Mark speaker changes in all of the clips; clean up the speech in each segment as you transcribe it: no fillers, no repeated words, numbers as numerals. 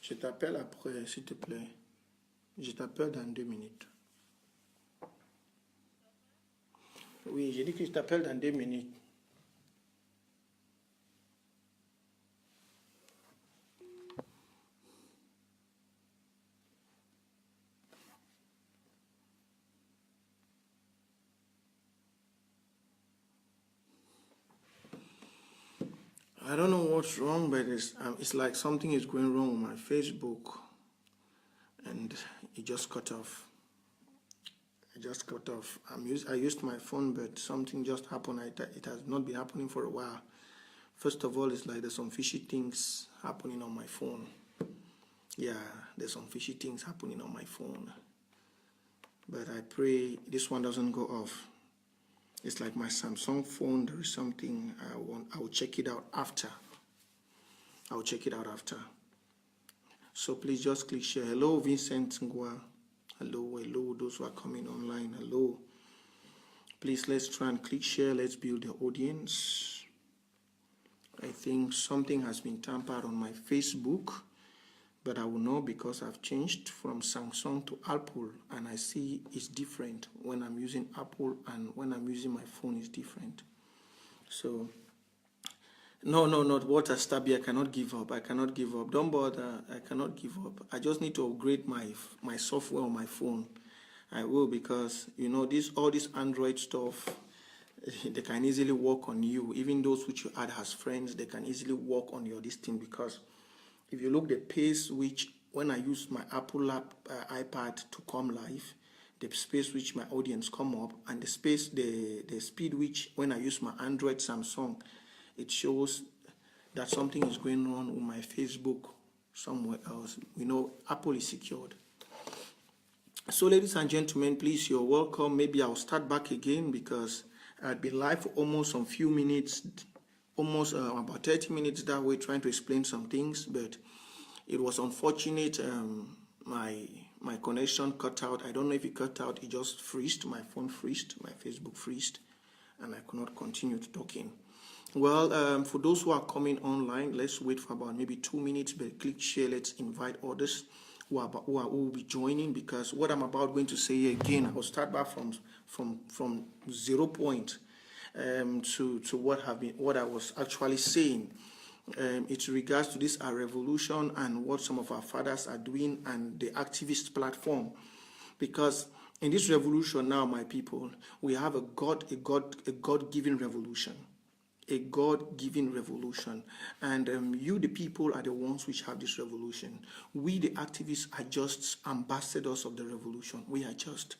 Speaker 1: Je t'appelle après, s'il te plaît. Je t'appelle dans 2 minutes. Oui, j'ai dit que je t'appelle dans 2 minutes. I don't know what's wrong, but it's like something is going wrong on my Facebook, and it just cut off. It just cut off. I used my phone, but something just happened. It has not been happening for a while. First of all, it's like there's some fishy things happening on my phone. Yeah, there's some fishy things happening on my phone. But I pray this one doesn't go off. It's like my Samsung phone. There is something I will check it out after. I'll check it out after. So please just click share. Hello, Vincent Ngwa. Hello, those who are coming online. Hello. Please, let's try and click share. Let's build the audience. I think something has been tampered on my Facebook, but I will know because I've changed from Samsung to Apple, and I see it's different when I'm using Apple, and when I'm using my phone is different. So no, not water stabby. I cannot give up. I cannot give up. Don't bother. I cannot give up. I just need to upgrade my software on my phone. I will, because you know all this Android stuff, they can easily work on you. Even those which you add as friends, they can easily work on your this thing, because if you look the pace which when I use my Apple iPad to come live, the space which my audience come up, and the speed which when I use my Android Samsung, it shows that something is going on with my Facebook somewhere else. You know, Apple is secured. So ladies and gentlemen, please, you're welcome. Maybe I'll start back again because I'd been live for almost some few minutes, almost about 30 minutes that way, trying to explain some things, but it was unfortunate. My connection cut out. I don't know if it cut out. It just freezed. My phone freezed. My Facebook freezed, and I could not continue talking. Well, for those who are coming online, let's wait for about maybe 2 minutes. But click share. Let's invite others who will be joining, because what I'm about going to say again, I'll start back from 0 point to what I was actually saying. It's regards to this our revolution and what some of our fathers are doing and the activist platform, because in this revolution now, my people, we have a God-given revolution. A God-given revolution, and you, the people, are the ones which have this revolution. We, the activists, are just ambassadors of the revolution. We are just,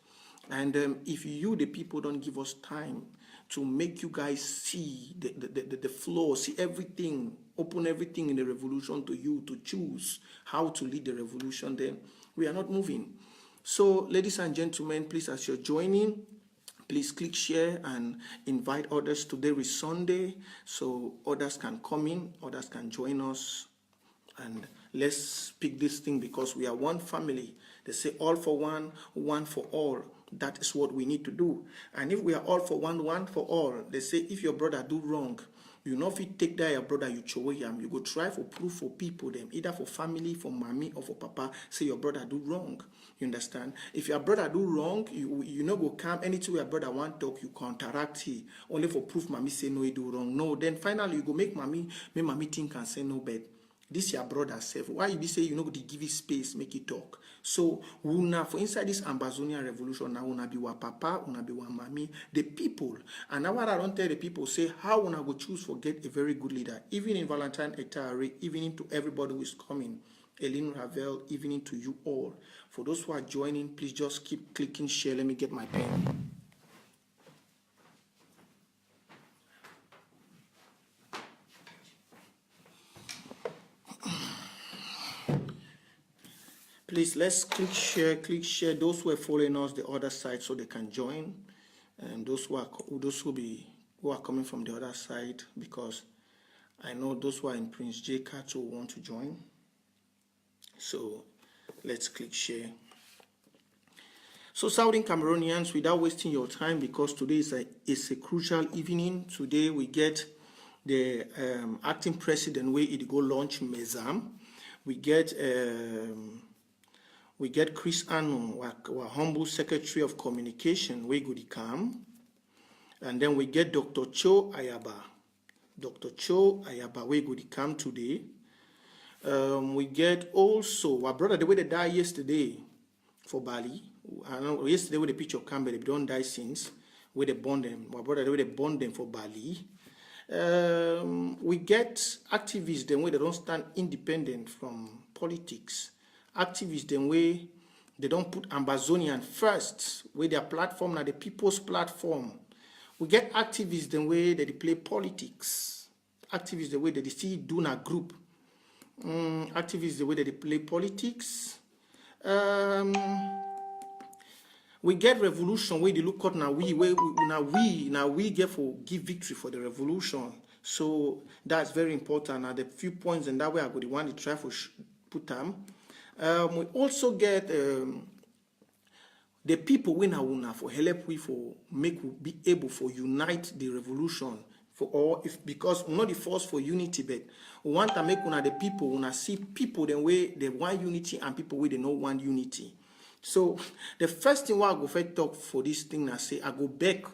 Speaker 1: and if you, the people, don't give us time to make you guys see the flow, see everything, open everything in the revolution to you to choose how to lead the revolution, then we are not moving. So, ladies and gentlemen, please, as you're joining, please click share and invite others. Today is Sunday, so others can come in, others can join us, and let's pick this thing, because we are one family. They say all for one, one for all. That is what we need to do. And if we are all for one, one for all, they say if your brother do wrong, you know, if you take that your brother, you show him, you go try for proof for people, them either for family, for mommy, or for papa, say your brother do wrong. You understand? If your brother do wrong, you know go come anything your brother want talk, you counteract he only for proof mommy say no, he do wrong. No, then finally you go make mommy think and say no, but this your brother self. Why you be say you know they give it space, make it talk. So una for inside this Ambazonia revolution now, una be wa papa, una be wa mommy, the people. And now what I don't tell the people, say how una go choose for get a very good leader. Even in Valentine Etare, evening to everybody who is coming. Eileen Ravel, evening to you all. For those who are joining, please just keep clicking share. Let me get my pen. Please, let's click share. Those who are following us the other side so they can join, and those who are coming from the other side, because I know those who are in Prince J. Kato want to join. So let's click share. So Southern Cameroonians, without wasting your time, because today is a crucial evening. Today we get the acting president where it go launch Mezam. We get Chris Anno, our humble Secretary of Communication, we go the CAM. And then we get Dr. Cho Ayaba. Dr. Cho Ayaba, we go the CAM today. We get also our brother, the way they died yesterday for Bali. I know yesterday with the picture came, but they don't die since. Where they born them. My brother, the way they born them for Bali. We get activists, the way they don't stand independent from politics. Activists, the way they don't put Ambazonian first, where their platform now the people's platform. We get activists, the way that they play politics. Activists, the way that they see do in a group. Activists, the way that they play politics. We get revolution where they look at now we get for give victory for the revolution. So that's very important. And the few points and that way I go the one to try for put them. We also get the people we now for help we for make we be able for unite the revolution. For all if because we're not the force for unity, but we want to make one the people when I see people the way they want unity and people where they don't want unity. So the first thing I go first talk for this thing, I say I go back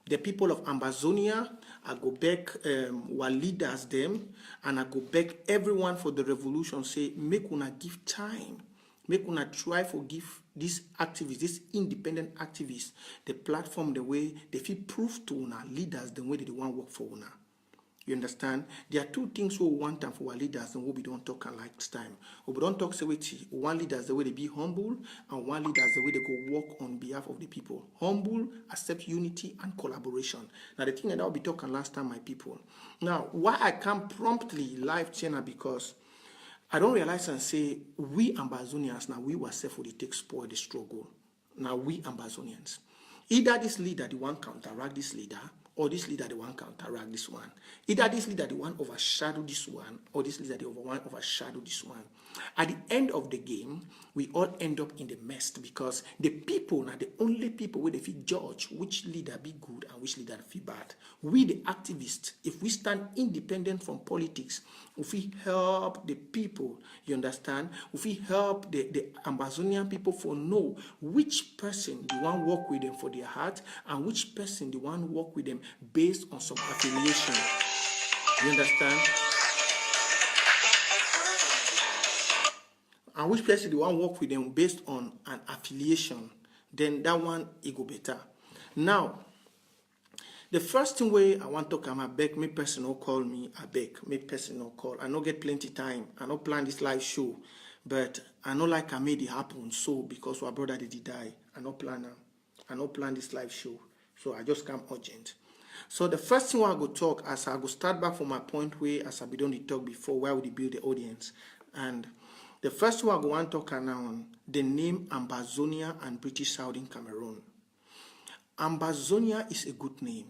Speaker 1: the people of Ambazonia, I go back our leaders them, and I go back everyone for the revolution. Say make una give time, make una try for give these activists, these independent activists, the platform the way they feel proof to una leaders the way they want work for una. You understand? There are two things we want them for our leaders and what we don't talk like this time. We don't talk so one leaders the way they be humble and one leaders the way they go work on behalf of the people. Humble, accept unity and collaboration. Now the thing that I'll be talking last time, my people. Now, why I come promptly live channel because I don't realize and say we Ambazonians now we were self would take spoil the struggle. Now we Ambazonians. Either this leader the one counteract this leader, or this leader the one counteract this one. Either this leader the one overshadow this one, or this leader the one overshadow this one. At the end of the game, we all end up in the mess because the people are the only people where they feel judge which leader be good and which leader feel bad. We the activists, if we stand independent from politics, if we help the people, you understand? If we help the Ambazonian people for know which person the one work with them for their heart and which person the one work with them based on some affiliation. You understand? And which person the one work with them based on an affiliation, then that one it go better. Now, the first thing way I want to come, I beg me personal call me, I beg me personal call. I don't get plenty time. I don't plan this live show, but I know like I made it happen. So because our brother did die, I don't plan this live show. So I just come urgent. So the first thing I go talk as I go start back from my point where as I be done the talk before, where would it build the audience? And the first one I go want to talk now on the name Ambazonia and British Southern Cameroon. Ambazonia is a good name,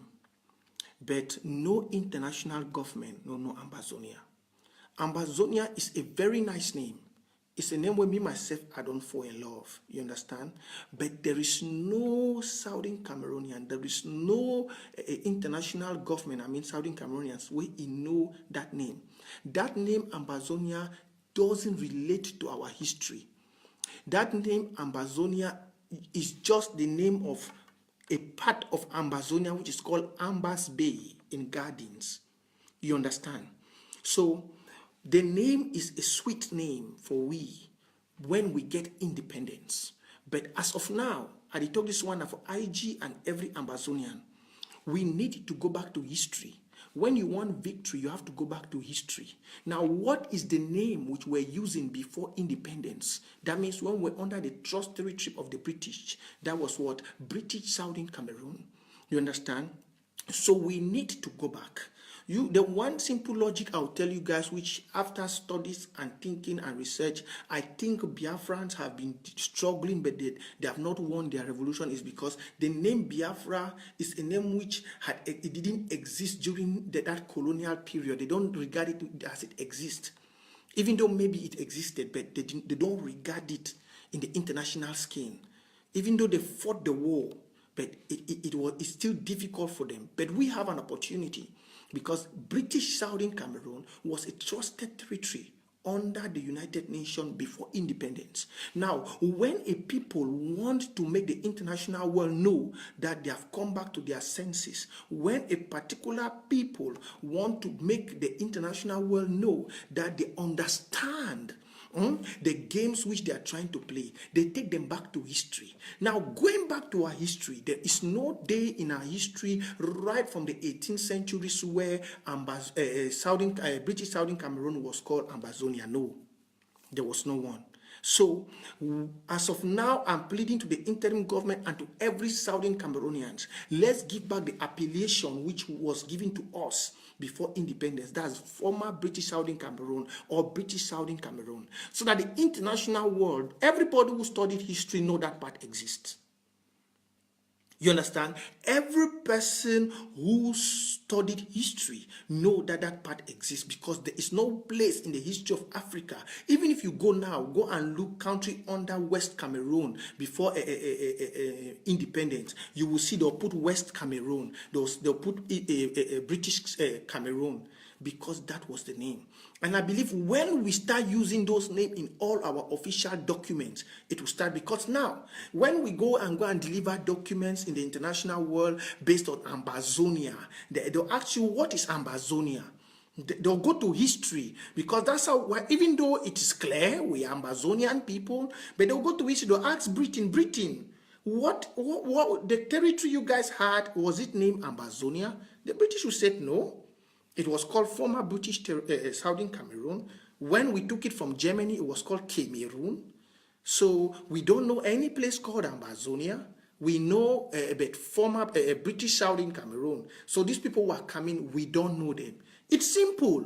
Speaker 1: but no international government no Ambazonia. Ambazonia is a very nice name. It's a name where me myself I don't fall in love. You understand? But there is no Southern Cameroonian. There is no international government. I mean Southern Cameroonians where you know that name. That name Ambazonia doesn't relate to our history. That name Ambazonia is just the name of a part of Ambazonia which is called Ambas Bay in Gardens. You understand? So the name is a sweet name for we when we get independence. But as of now, I talk this one for IG and every Ambazonian, we need to go back to history. When you want victory, you have to go back to history. Now, what is the name which we're using before independence? That means when we're under the trust territory of the British, that was what? British Southern Cameroon. You understand? So we need to go back. The one simple logic I'll tell you guys, which after studies and thinking and research, I think Biafrans have been struggling, but they have not won their revolution, is because the name Biafra is a name which it didn't exist during that colonial period. They don't regard it as it exists, even though maybe it existed, but they don't regard it in the international scheme. Even though they fought the war, but it's still difficult for them. But we have an opportunity, because British Southern Cameroon was a trusted territory under the United Nations before independence. Now, when a people want to make the international world know that they have come back to their senses, when a particular people want to make the international world know that they understand the games which they are trying to play, they take them back to history. Now, going back to our history, there is no day in our history right from the 18th centuries where British Southern Cameroon was called Ambazonia. No, there was no one. So, as of now, I'm pleading to the interim government and to every Southern Cameroonians, let's give back the appellation which was given to us before independence. That's former British Southern Cameroon or British Southern Cameroon. So that the international world, everybody who studied history know that part exists. You understand? Every person who studied history know that that part exists, because there is no place in the history of Africa. Even if you go now, go and look country under West Cameroon before independence, you will see they'll put West Cameroon, they'll put British Cameroon, because that was the name. And I believe when we start using those names in all our official documents, it will start. Because now, when we go and deliver documents in the international world based on Ambazonia, they'll ask you, what is Ambazonia? They'll go to history, because that's how, even though it is clear we are Ambazonian people, but they'll go to history, they'll ask Britain, what the territory you guys had, was it named Ambazonia? The British will say no. It was called former British Southern Cameroon. When we took it from Germany, it was called Cameroon. So we don't know any place called Ambazonia. We know about former British Southern Cameroon. So these people who are coming, we don't know them. It's simple.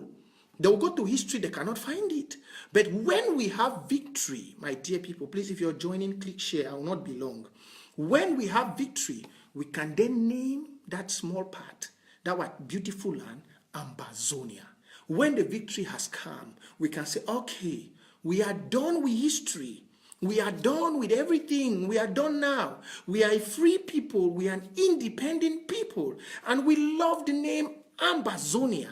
Speaker 1: They'll go to history, they cannot find it. But when we have victory, my dear people, please, if you're joining, click share. I will not be long. When we have victory, we can then name that small part, that beautiful land, Ambazonia. When the victory has come, we can say, okay, we are done with history. We are done with everything. We are done now. We are a free people. We are an independent people. And we love the name Ambazonia.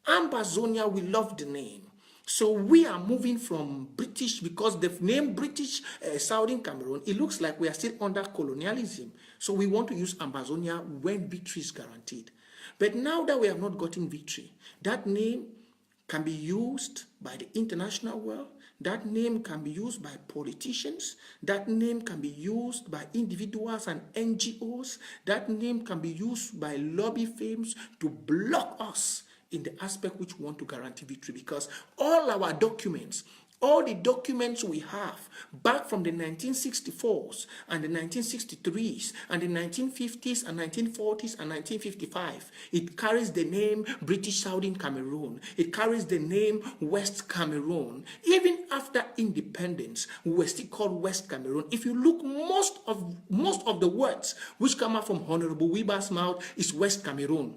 Speaker 1: Ambazonia, we love the name. So we are moving from British, because the name British Southern Cameroon, it looks like we are still under colonialism. So we want to use Ambazonia when victory is guaranteed. But now that we have not gotten victory, that name can be used by the international world. That name can be used by politicians. That name can be used by individuals and NGOs. That name can be used by lobby firms to block us in the aspect which we want to guarantee victory. Because all our documents, all the documents we have back from the 1964s and the 1963s and the 1950s and 1940s and 1955, it carries the name British Southern Cameroon. It carries the name West Cameroon. Even after independence, we were still called West Cameroon. If you look, most of the words which come out from Honorable Wiba's mouth is West Cameroon.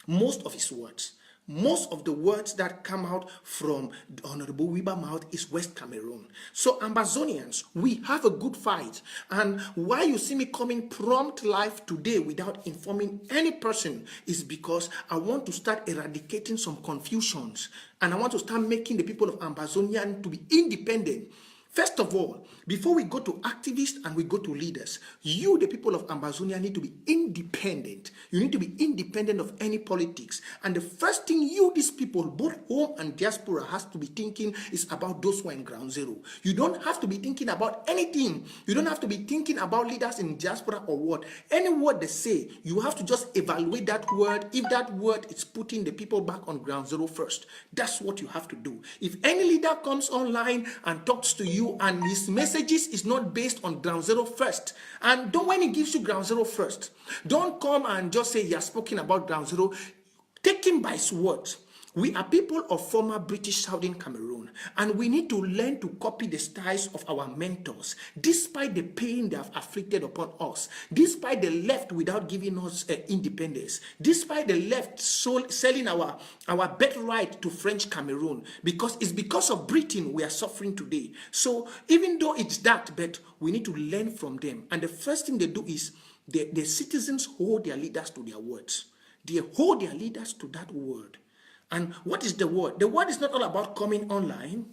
Speaker 1: Most of his words. Most of the words that come out from the Honorable Wiba mouth is West Cameroon. So Ambazonians, we have a good fight. And why you see me coming prompt live today without informing any person is because I want to start eradicating some confusions. And I want to start making the people of Ambazonia to be independent. First of all, before we go to activists and we go to leaders, you, the people of Ambazonia, need to be independent. You need to be independent of any politics. And the first thing you, these people, both home and diaspora, has to be thinking is about those who are in ground zero. You don't have to be thinking about anything. You don't have to be thinking about leaders in diaspora or what. Any word they say, you have to just evaluate that word. If that word is putting the people back on ground zero first, that's what you have to do. If any leader comes online and talks to you, and his messages is not based on ground zero first, and don't, when he gives you ground zero first, don't come and just say he has spoken about ground zero. Take him by his words. We are people of former British Southern Cameroon, and we need to learn to copy the styles of our mentors, despite the pain they have afflicted upon us, despite the left without giving us independence, despite the left selling our birthright to French Cameroon, because it's because of Britain we are suffering today. So even though it's that, but we need to learn from them. And the first thing they do is the citizens hold their leaders to their words. They hold their leaders to that word. And what is the word? The word is not all about coming online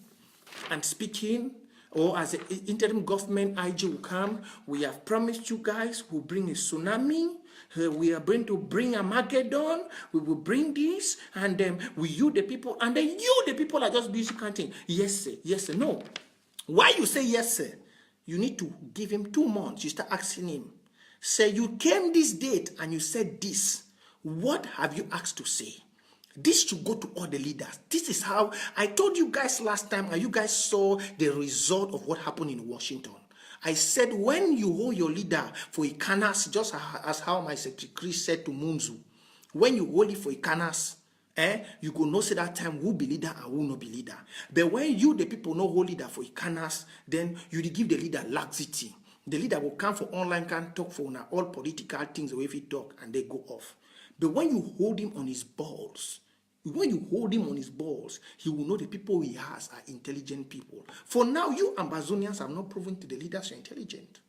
Speaker 1: and speaking, or as an interim government IG will come. We have promised you guys we'll bring a tsunami. We are going to bring a Armageddon. We will bring this, and then you the people, and then you the people are just busy counting. Yes, sir. Yes, sir. No. Why you say yes, sir? You need to give him 2 months. You start asking him. Say you came this date and you said this. What have you asked to say? This should go to all the leaders. This is how I told you guys last time, and you guys saw the result of what happened in Washington. I said when you hold your leader for Ikanas, just as how my secretary Chris said to Munzu, when you hold it for Ikanas, you go know say that time who be leader and who not be leader. But when you the people no hold leader for Ikanas, then you give the leader laxity. The leader will come for online, can talk for now all political things the way he talk, and they go off. But when you hold him on his balls, he will know the people he has are intelligent people. For now, you Ambazonians have not proven to the leaders you're intelligent.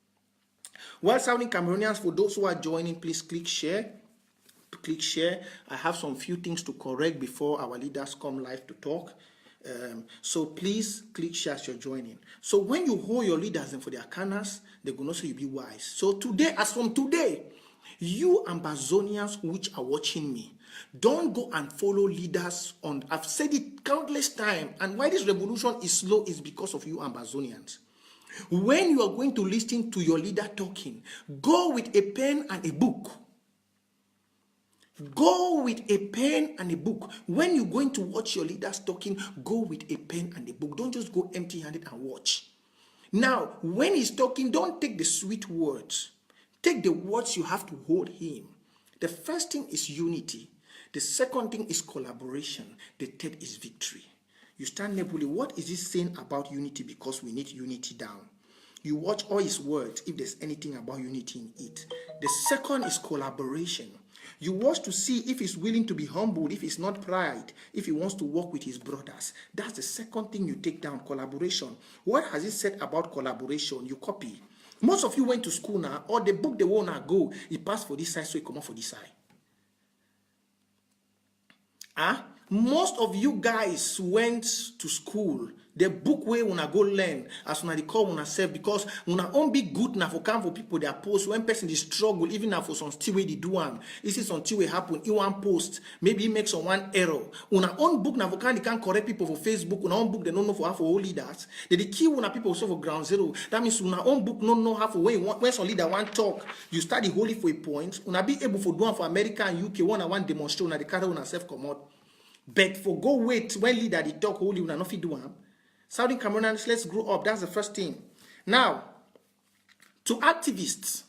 Speaker 1: Well, Southern Cameroonians, for those who are joining, please click share. Click share. I have some few things to correct before our leaders come live to talk. So please click share as you're joining. So when you hold your leaders and for their canals, they're going to say you be wise. So today, as from today, you Ambazonians which are watching me, don't go and follow leaders on. I've said it countless times, and why this revolution is slow is because of you Ambazonians. When you are going to listen to your leader talking, go with a pen and a book. Go with a pen and a book. When you're going to watch your leaders talking, go with a pen and a book. Don't just go empty-handed and watch. Now, when he's talking, don't take the sweet words. Take the words you have to hold him. The first thing is unity. The second thing is collaboration. The third is victory. You stand Nebuli, what is he saying about unity? Because we need unity down. You watch all his words if there's anything about unity in it. The second is collaboration. You watch to see if he's willing to be humbled, if he's not pride, if he wants to work with his brothers. That's the second thing you take down, collaboration. What has he said about collaboration? You copy. Most of you went to school now, or the book they want to go, he passed for this side, so he come out for this side. Most of you guys went to school. The book where una go learn as una call una self, because una own be good now for come for people they are post when person is struggle, even now for some still way they do this is something will happen in one post, maybe he makes on one error. Una own book now for can correct people for Facebook, una own book they don't know for how for all leaders. They kill una people so for ground zero. That means una own book no know how for when some leader want talk, you study holy for a point, una be able for doing for America and UK one demonstrate una the carry una self come out. But for go wait when leader they talk holy una no fit do am. Southern Cameroonians, let's grow up. That's the first thing. Now, to activists,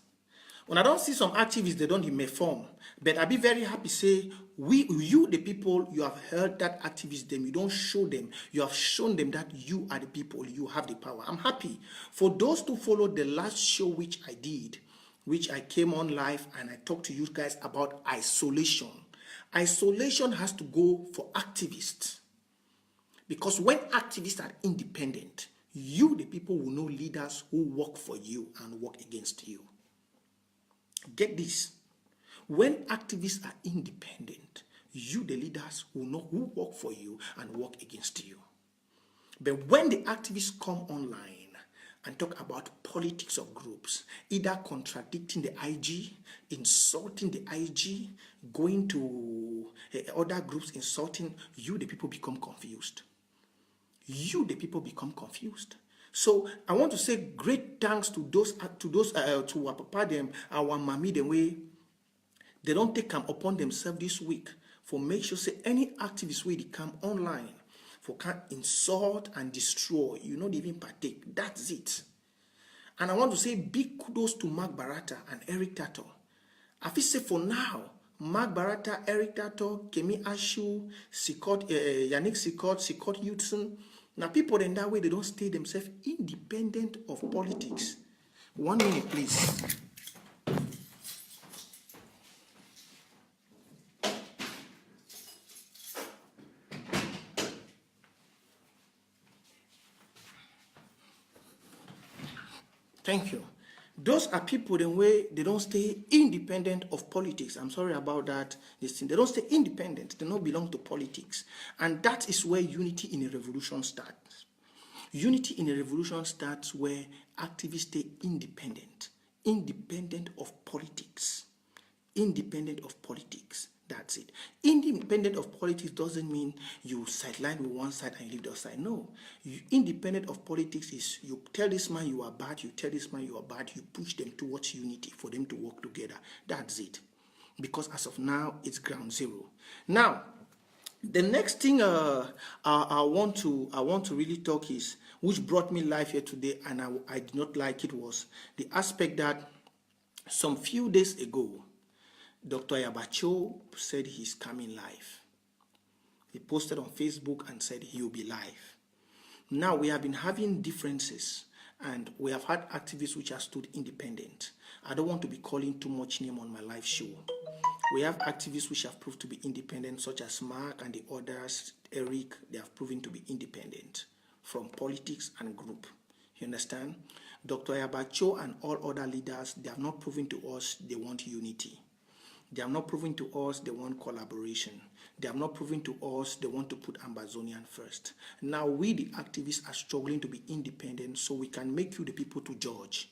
Speaker 1: when I don't see some activists, they don't even form. But I'll be very happy say, you the people, you have heard that activists them, you don't show them. You have shown them that you are the people, you have the power. I'm happy. For those to follow the last show which I did, which I came on live and I talked to you guys about isolation. Isolation has to go for activists. Because when activists are independent, you, the people, will know leaders who work for you and work against you. Get this. When activists are independent, you, the leaders, will know who work for you and work against you. But when the activists come online and talk about politics of groups, either contradicting the IG, insulting the IG, going to other groups, insulting, you, the people, become confused. You, the people, become confused. So I want to say great thanks to our papa them, our mommy the way they don't take them upon themselves this week for make sure say any activist way they come online for can insult and destroy. You not even partake. That's it. And I want to say big kudos to Mark Barata and Eric Tato. I feel say for now, Mark Barata, Eric Tato, Kemi Ashu, Yannick Sikot Hudson. Now people in that way, they don't stay themselves independent of politics. 1 minute, please. Thank you. Those are people the way they don't stay independent of politics. I'm sorry about that. They don't stay independent. They don't belong to politics. And that is where unity in a revolution starts. Unity in a revolution starts where activists stay independent of politics. Independent of politics. That's it. Independent of politics doesn't mean you sideline with one side and you leave the other side. No. Independent of politics is you tell this man you are bad, you tell this man you are bad, you push them towards unity for them to work together. That's it. Because as of now, it's ground zero. Now, the next thing I want to really talk is, which brought me life here today, and I did not like it, was the aspect that some few days ago, Dr. Yabacho said he's coming live. He posted on Facebook and said he'll be live. Now, we have been having differences, and we have had activists which have stood independent. I don't want to be calling too much name on my live show. We have activists which have proved to be independent, such as Mark and the others, Eric. They have proven to be independent from politics and group. You understand? Dr. Yabacho and all other leaders, they have not proven to us they want unity. They have not proven to us they want collaboration. They have not proven to us they want to put Ambazonian first. Now we, the activists, are struggling to be independent so we can make you the people to judge.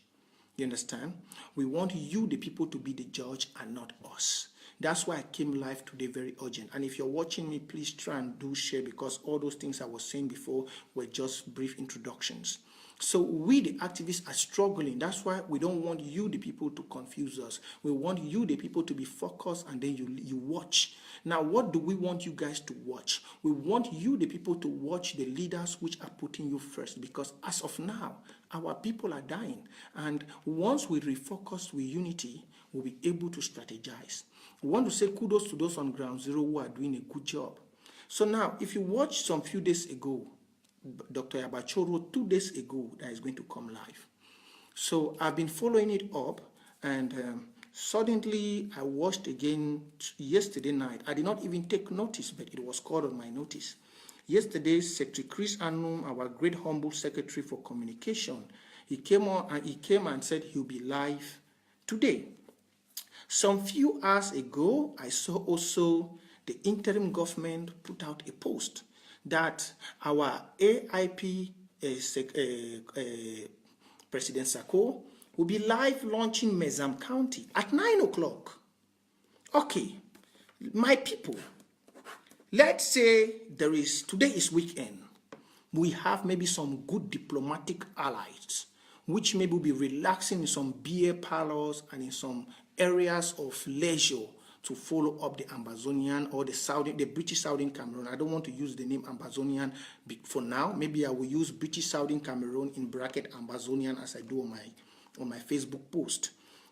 Speaker 1: You understand? We want you, the people, to be the judge and not us. That's why I came live today very urgent. And if you're watching me, please try and do share, because all those things I was saying before were just brief introductions. So we, the activists, are struggling. That's why we don't want you, the people, to confuse us. We want you, the people, to be focused, and then you watch. Now, what do we want you guys to watch? We want you, the people, to watch the leaders which are putting you first, because as of now, our people are dying. And once we refocus with unity, we'll be able to strategize. We want to say kudos to those on ground zero who are doing a good job. So now, if you watch some few days ago, Dr. Yabacho wrote 2 days ago that is going to come live. So I've been following it up, and suddenly I watched again yesterday night. I did not even take notice, but it was called on my notice. Yesterday, Secretary Chris Anum, our great humble secretary for communication, he came and said he'll be live today. Some few hours ago, I saw also the interim government put out a post that our AIP President Sako will be live launching Mezam County at 9 o'clock. Okay, my people, let's say today is weekend. We have maybe some good diplomatic allies, which maybe will be relaxing in some beer parlors and in some areas of leisure to follow up the Ambazonian or the British Southern Cameroon. I don't want to use the name Ambazonian for now. Maybe I will use British Southern Cameroon in bracket Ambazonian as I do on my Facebook post.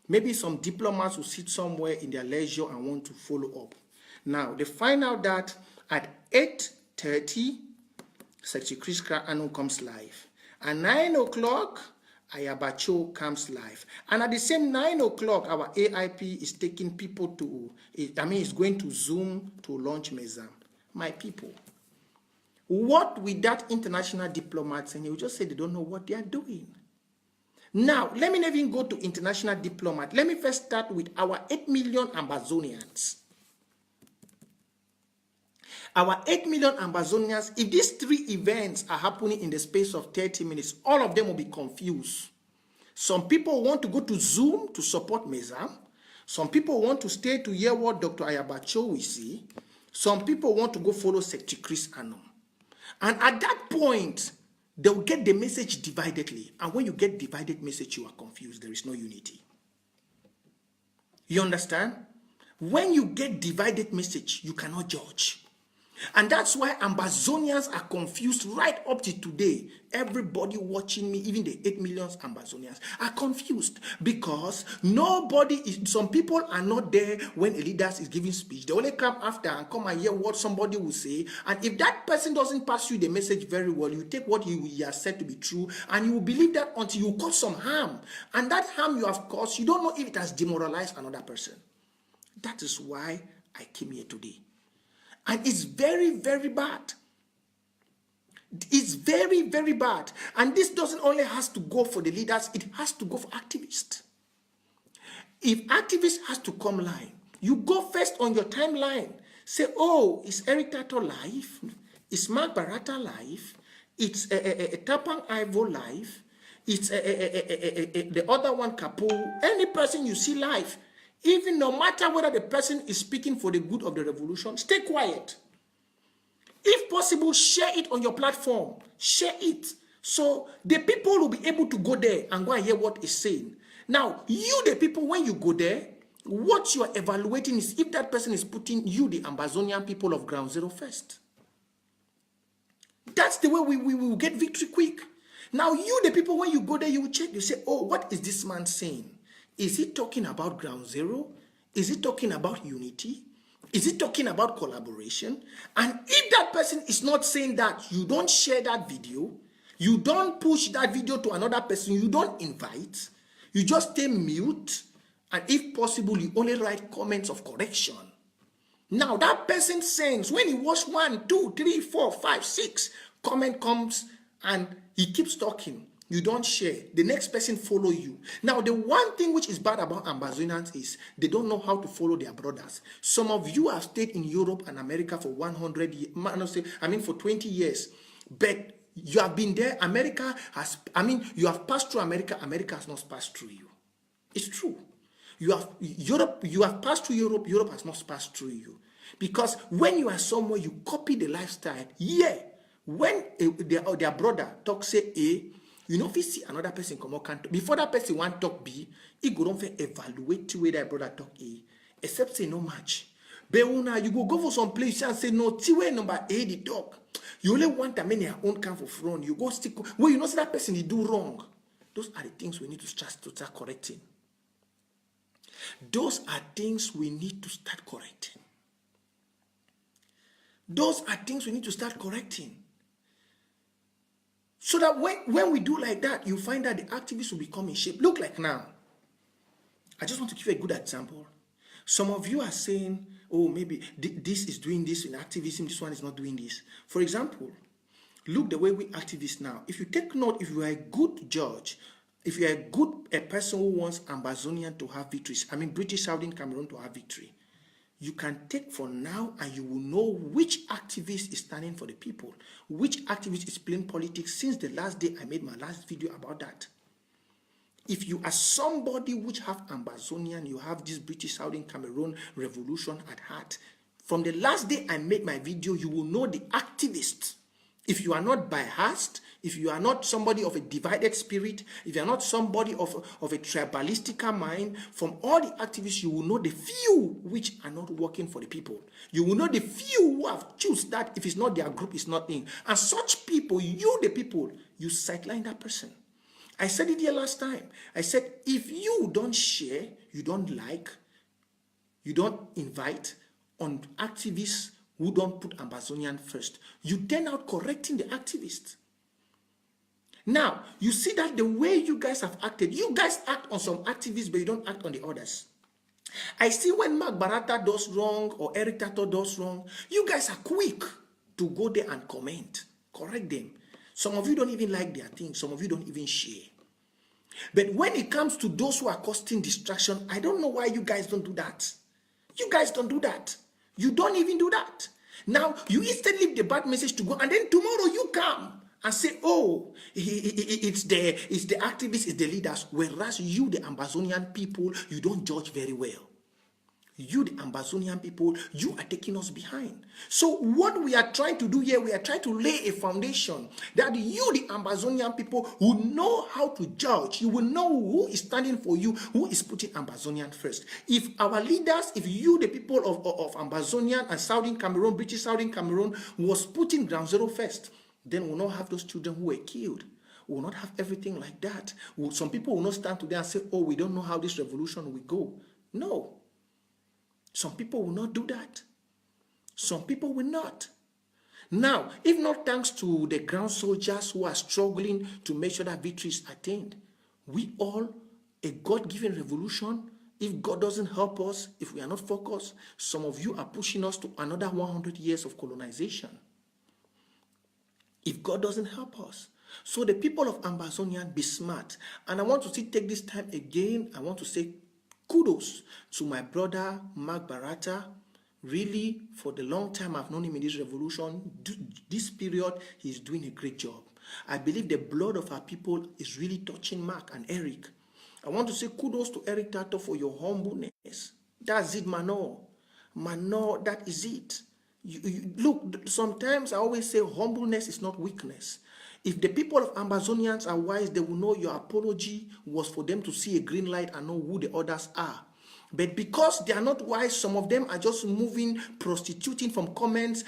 Speaker 1: Maybe some diplomats will sit somewhere in their leisure and want to follow up. Now, they find out that at 8:30, Secretary Chris Anum comes live. At 9 o'clock, Ayabacho comes live. And at the same 9 o'clock, our AIP is taking people it's going to Zoom to launch Mezam. My people, what with that international diplomats, and you just say they don't know what they are doing. Now, let me not even go to international diplomat. Let me first start with our 8 million Ambazonians. Our 8 million Ambazonians, if these 3 events are happening in the space of 30 minutes, all of them will be confused. Some people want to go to Zoom to support Mezam. Some people want to stay to hear what Dr. Ayabacho will see. Some people want to go follow Secretary Chris Anum. And at that point, they will get the message dividedly. And when you get divided message, you are confused. There is no unity. You understand? When you get divided message, you cannot judge. And that's why Ambazonians are confused right up to today. Everybody watching me, even the 8 million Ambazonians, are confused because some people are not there when a leader is giving speech. They only come after and come and hear what somebody will say. And if that person doesn't pass you the message very well, you take what he has said to be true and you will believe that until you cause some harm. And that harm you have caused, you don't know if it has demoralized another person. That is why I came here today. And it's very, very bad. It's very, very bad. And this doesn't only has to go for the leaders, it has to go for activists. If activists has to come live, you go first on your timeline. Say, oh, is Eric Tato live? Is Mark Barata live? It's Tapang Ivo live? It's the other one, Kapo. Any person you see live, even no matter whether the person is speaking for the good of the revolution, stay quiet. If possible, share it on your platform. Share it. So the people will be able to go there and go and hear what is saying. Now, you, the people, when you go there, what you are evaluating is if that person is putting you, the Ambazonian people of Ground Zero, first. That's the way we will get victory quick. Now, you, the people, when you go there, you will check. You say, oh, what is this man saying? Is he talking about Ground Zero? Is he talking about unity? Is he talking about collaboration? And if that person is not saying that, you don't share that video. You don't push that video to another person. You don't invite. You just stay mute. And if possible, you only write comments of correction. Now, that person sends, when he watch 1, 2, 3, 4, 5, 6, comment comes and he keeps talking. You don't share. The next person follow you. Now, the one thing which is bad about Ambazonians is they don't know how to follow their brothers. Some of you have stayed in Europe and America for 100 years, for 20 years. But you have been there. You have passed through America. America has not passed through you. It's true. You have passed through Europe. Europe has not passed through you. Because when you are somewhere, you copy the lifestyle. Yeah. When their brother talk say A, you know, if you see another person come out, before that person want talk B, he go don't evaluate the way that brother talk A, except say no match. But when you go for some place and say no, way number A the talk. You only want that many your own kind of front. You go stick. Well, you know, see that person he do wrong. Those are the things we need to start correcting. Those are things we need to start correcting. Those are things we need to start correcting. So that when we do like that, you find that the activists will become in shape. Look like now. I just want to give you a good example. Some of you are saying, oh, maybe this is doing this in activism, this one is not doing this. For example, look the way we activists now. If you take note, if you are a good judge, if you are a person who wants Ambazonian to have victories, British Southern Cameroon to have victory, you can take from now and you will know which activist is standing for the people, which activist is playing politics since the last day I made my last video about that. If you are somebody which have Ambazonian, you have this British Southern Cameroon revolution at heart, from the last day I made my video, you will know the activists. If you are not biased, if you are not somebody of a divided spirit, if you are not somebody of a tribalistic mind, from all the activists, you will know the few which are not working for the people. You will know the few who have chosen that if it's not their group, it's not in. And such people, you the people, you sideline that person. I said it here last time. I said, if you don't share, you don't like, you don't invite on activists who don't put Ambazonian first, you turn out correcting the activists. Now, you see that the way you guys have acted, you guys act on some activists, but you don't act on the others. I see when Mark Barata does wrong or Eric Tato does wrong, you guys are quick to go there and comment, correct them. Some of you don't even like their things. Some of you don't even share. But when it comes to those who are causing distraction, I don't know why you guys don't do that. You guys don't do that. You don't even do that. Now, you instead leave the bad message to go, and then tomorrow you come and say, oh, it's the activists, it's the leaders. Whereas you, the Ambazonian people, you don't judge very well. You, the Ambazonian people, you are taking us behind. So what we are trying to do here, we are trying to lay a foundation that you, the Ambazonian people, will know how to judge. You will know who is standing for you, who is putting Ambazonian first. If our leaders, if you, the people of Ambazonian and Southern Cameroon, British Southern Cameroon, was putting Ground Zero first, then we'll not have those children who were killed. We will not have everything like that. Some people will not stand today and say, oh, we don't know how this revolution will go. No. Some people will not do that. Some people will not. Now, if not thanks to the ground soldiers who are struggling to make sure that victory is attained, we all, a God-given revolution, if God doesn't help us, if we are not focused, some of you are pushing us to another 100 years of colonization. if God doesn't help us. So the people of Ambazonia, be smart. And I want to still take this time again. I want to say kudos to my brother Mark Barata. Really, for the long time I've known him in this revolution, this period, he's doing a great job. I believe the blood of our people is really touching Mark and Eric. I want to say kudos to Eric Tato for your humbleness. That's it, Mano. Mano, that is it. Look, sometimes I always say humbleness is not weakness. If the people of Ambazonians are wise, they will know your apology was for them to see a green light and know who the others are. But because they are not wise, some of them are just moving, prostituting from comments,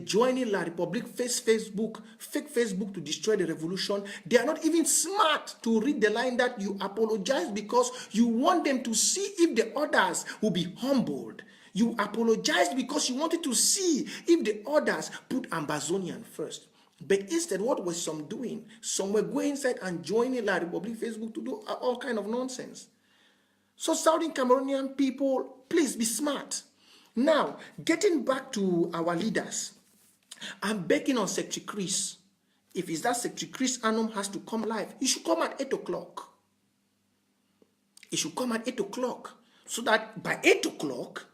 Speaker 1: joining La Republique, fake Facebook to destroy the revolution. They are not even smart to read the line that you apologize because you want them to see if the others will be humbled. You apologized because you wanted to see if the others put Ambazonian first. But instead, what was some doing? Some were going inside and joining La Republique Facebook to do all kind of nonsense. So Southern Cameroonian people, please be smart. Now, getting back to our leaders, I'm begging on Secretary Chris. If it's that Secretary Chris Annum has to come live, he should come at 8 o'clock. He should come at 8 o'clock. So that by 8 o'clock,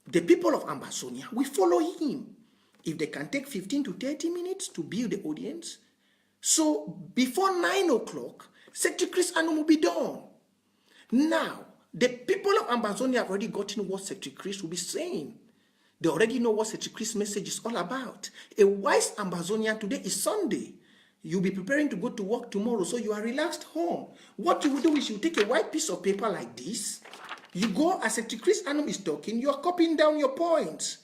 Speaker 1: the people of Ambazonia will follow him. If they can take 15 to 30 minutes to build the audience. So before 9 o'clock, Secretary Chris Annum will be done. Now, the people of Ambazonia have already gotten what Secretary Chris will be saying. They already know what Secretary Chris' message is all about. A wise Ambazonian, today is Sunday. You'll be preparing to go to work tomorrow, so you are relaxed home. What you will do is you take a white piece of paper like this. You go, as Secretary Chris Annum is talking, you are copying down your points.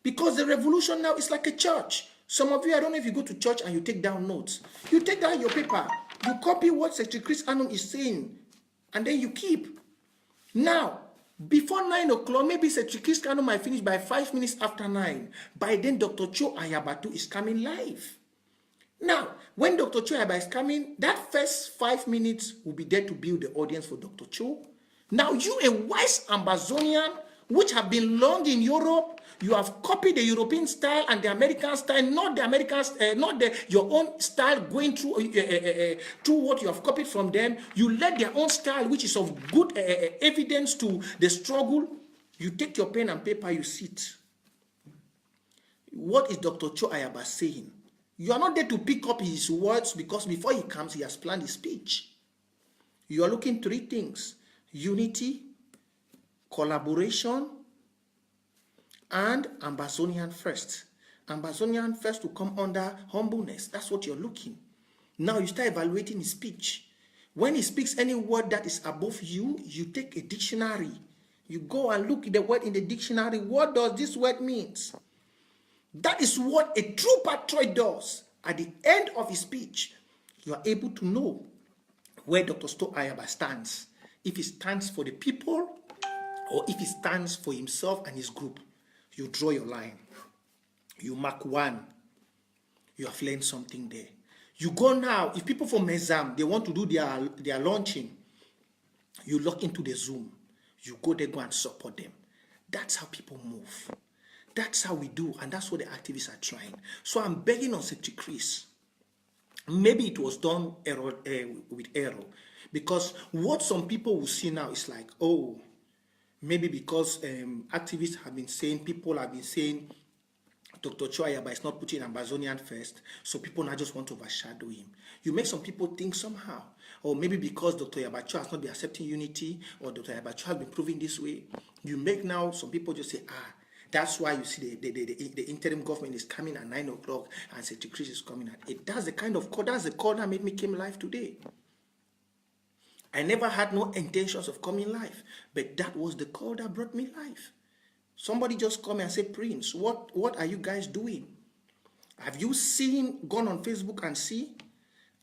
Speaker 1: Because the revolution now is like a church. Some of you, I don't know if you go to church and you take down notes. You take down your paper. You copy what Secretary Chris Annum is saying. And then you keep. Now, before 9 o'clock, maybe Secretary Chris Annum might finish by 5 minutes after 9. By then, Dr. Cho Ayabatu is coming live. Now, when Dr. Cho Ayabatu is coming, that first 5 minutes will be there to build the audience for Dr. Cho. Now, you, a wise Ambazonian, which have been long in Europe, you have copied the European style and the American style, not the American, your own style going through what you have copied from them. You let their own style, which is of good evidence to the struggle. You take your pen and paper, you sit. What is Dr. Cho Ayaba saying? You are not there to pick up his words because before he comes, he has planned his speech. You are looking 3 things: unity, collaboration, and Ambazonian first. Ambazonian first to come under humbleness. That's what you're looking. Now you start evaluating his speech. When he speaks any word that is above you, you take a dictionary. You go and look at the word in the dictionary. What does this word mean? That is what a true patriot does. At the end of his speech, you are able to know where Dr. Sto Ayaba stands. If he stands for the people or if he stands for himself and his group. You draw your line. You mark 1. You have learned something there. You go now. If people from Mezam, they want to do their launching, you log into the Zoom. You go there, go and support them. That's how people move. That's how we do, and that's what the activists are trying. So I'm begging on Secretary Chris. Maybe it was done with error. Because what some people will see now is like, oh, maybe because activists have been saying, people have been saying, Dr. Cho Ayaba is not putting Ambazonian first, so people now just want to overshadow him. You make some people think somehow. Or maybe because Dr. Yabacho has not been accepting unity, or Dr. Yabacho has been proving this way, you make now some people just say, that's why you see the interim government is coming at 9 o'clock and Secretary Chris is coming at 8. That's the kind of call, that's the call that made me come live today. I never had no intentions of coming live, but that was the call that brought me live. Somebody just come and say, Prince, what are you guys doing? Have you gone on Facebook and see?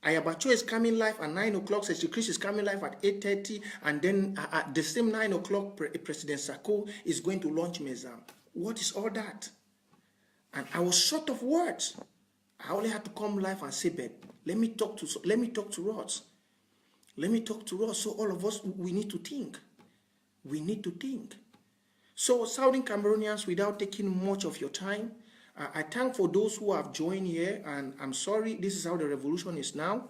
Speaker 1: Ayabacho is coming live at 9 o'clock, Secretary Chris is coming live at 8:30, and then at the same 9 o'clock, President Sako is going to launch Mezam. What is all that? And I was short of words. I only had to come live and say, babe, let me talk to Ross. Let me talk to Ross. So all of us, we need to think. We need to think. So Southern Cameroonians, without taking much of your time, I thank for those who have joined here, and I'm sorry, this is how the revolution is now.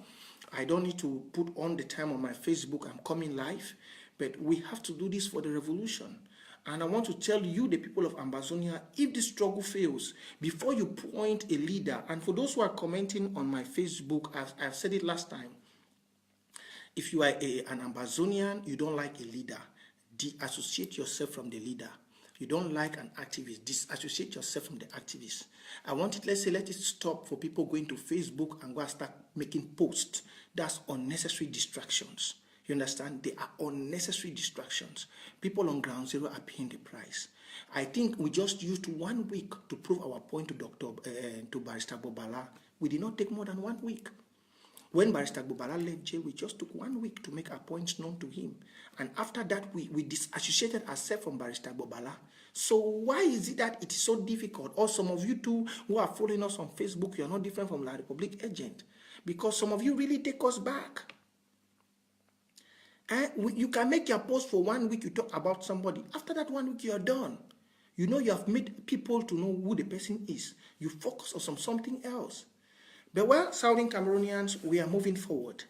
Speaker 1: I don't need to put on the time on my Facebook. I'm coming live, but we have to do this for the revolution. And I want to tell you, the people of Ambazonia, if the struggle fails, before you point a leader, and for those who are commenting on my Facebook, I've said it last time, if you are an Ambazonian, you don't like a leader, disassociate yourself from the leader. You don't like an activist, disassociate yourself from the activist. I want it, let it stop for people going to Facebook and go and start making posts. That's unnecessary distractions. You understand? They are unnecessary distractions. People on ground zero are paying the price. I think we just used 1 week to prove our point to Barrister Bobala. We did not take more than 1 week. When Barrister Bobala left jail, we just took 1 week to make our points known to him. And after that, we disassociated ourselves from Barrister Bobala. So why is it that it is so difficult? Or some of you too who are following us on Facebook, you are not different from La Republic agent. Because some of you really take us back. You can make your post for 1 week, you talk about somebody. After that 1 week, you are done. You know you have made people to know who the person is. You focus on something else. But well, Southern Cameroonians, we are moving forward.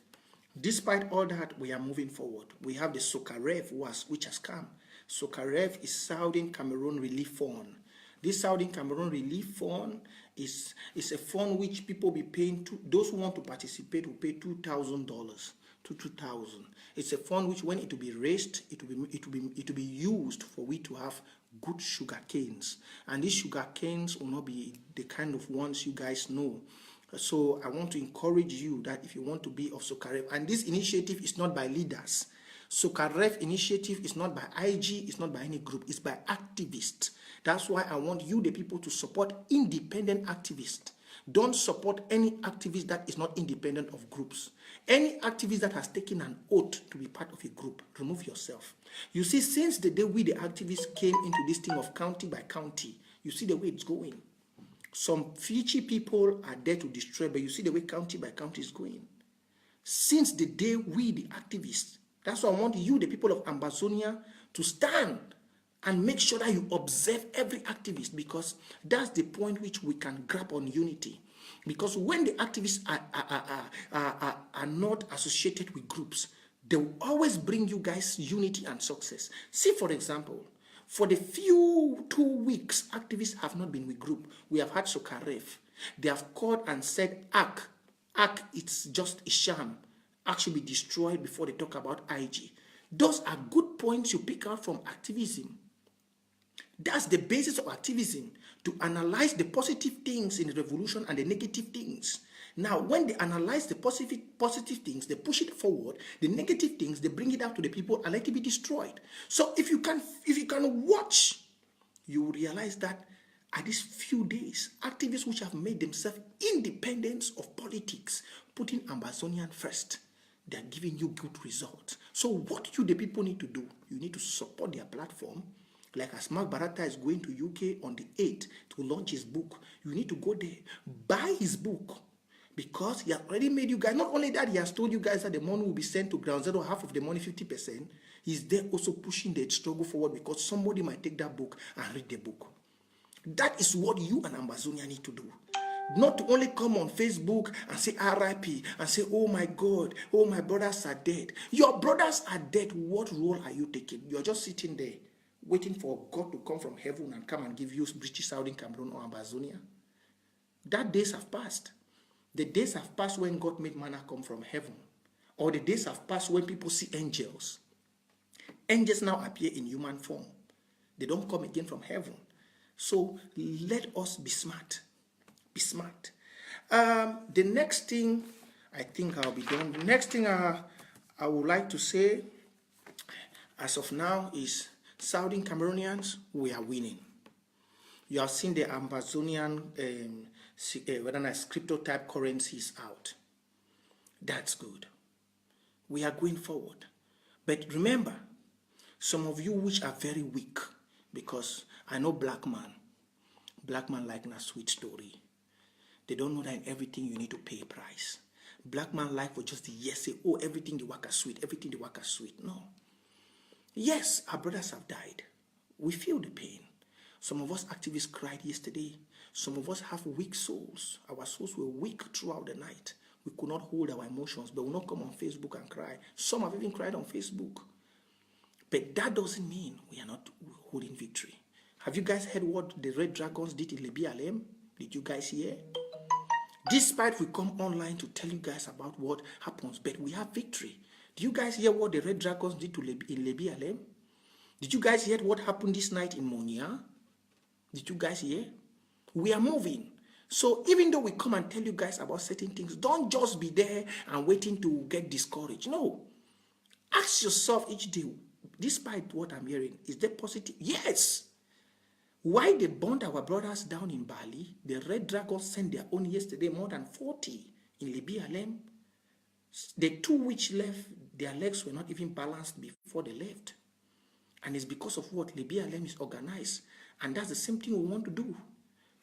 Speaker 1: Despite all that, we are moving forward. We have the CARR, which has come. CARR is Southern Cameroon Relief Fund. This Southern Cameroon Relief Fund is a fund which people be paying to. Those who want to participate will pay $2,000 to $2,000. It's a fund which, when it will be raised, it will be used for we to have good sugar canes. And these sugar canes will not be the kind of ones you guys know. So I want to encourage you that if you want to be of CARR, and this initiative is not by leaders. CARR initiative is not by IG, it's not by any group, it's by activists. That's why I want you, the people, to support independent activists. Don't support any activist that is not independent of groups. Any activist that has taken an oath to be part of a group, remove yourself. You see, since the day we, the activists, came into this thing of county by county, you see the way it's going. Some Fiji people are there to destroy, but you see the way county by county is going. Since the day we, the activists, that's why I want you, the people of Ambazonia, to stand and make sure that you observe every activist, because that's the point which we can grab on unity. Because when the activists are not associated with groups, they will always bring you guys unity and success. See, for example, for the few 2 weeks, activists have not been with group. We have had CARR. They have called and said, ACT, it's just a sham. ACT should be destroyed before they talk about IG. Those are good points you pick out from activism. That's the basis of activism, to analyze the positive things in the revolution and the negative things. Now, when they analyze the positive things, they push it forward. The negative things, they bring it out to the people and let it be destroyed. So if you can watch, you will realize that at these few days, activists which have made themselves independent of politics, putting Ambazonian first, they are giving you good results. So what you, the people, need to do, you need to support their platform. Like as Mark Barata is going to UK on the 8th to launch his book, you need to go there, buy his book. Because he has already made you guys, not only that, he has told you guys that the money will be sent to ground zero, half of the money, 50%. He's there also pushing the struggle forward, because somebody might take that book and read the book. That is what you and Ambazonia need to do. Not to only come on Facebook and say RIP and say, oh my God, oh my brothers are dead. Your brothers are dead. What role are you taking? You're just sitting there waiting for God to come from heaven and come and give you British Southern Cameroon or Ambazonia. That days have passed. The days have passed when God made manna come from heaven. Or the days have passed when people see angels. Angels now appear in human form. They don't come again from heaven. So let us be smart. Be smart. The next thing, I think I'll be done. The next thing I would like to say, as of now, is Southern Cameroonians, we are winning. You have seen the Ambazonian whether nice crypto type currencies out. That's good. We are going forward. But remember, some of you which are very weak, because I know black man like a sweet story. They don't know that in everything you need to pay a price. Black man like for just the yes, say, oh, everything the work is sweet, everything the work is sweet. No. Yes, our brothers have died. We feel the pain. Some of us activists cried yesterday. Some of us have weak souls. Our souls were weak throughout the night. We could not hold our emotions, but we will not come on Facebook and cry. Some have even cried on Facebook. But that doesn't mean we are not holding victory. Have you guys heard what the Red Dragons did in Libya? Did you guys hear? Despite we come online to tell you guys about what happens, but we have victory. Do you guys hear what the Red Dragons did in Libya? Did you guys hear what happened this night in Monia? Did you guys hear? We are moving. So even though we come and tell you guys about certain things, don't just be there and waiting to get discouraged. No. Ask yourself each day, despite what I'm hearing, is there positive? Yes. Why they burned our brothers down in Bali? The Red Dragons sent their own yesterday, more than 40 in Libya. The two which left, their legs were not even balanced before they left. And it's because of what? Libya is organized. And that's the same thing we want to do.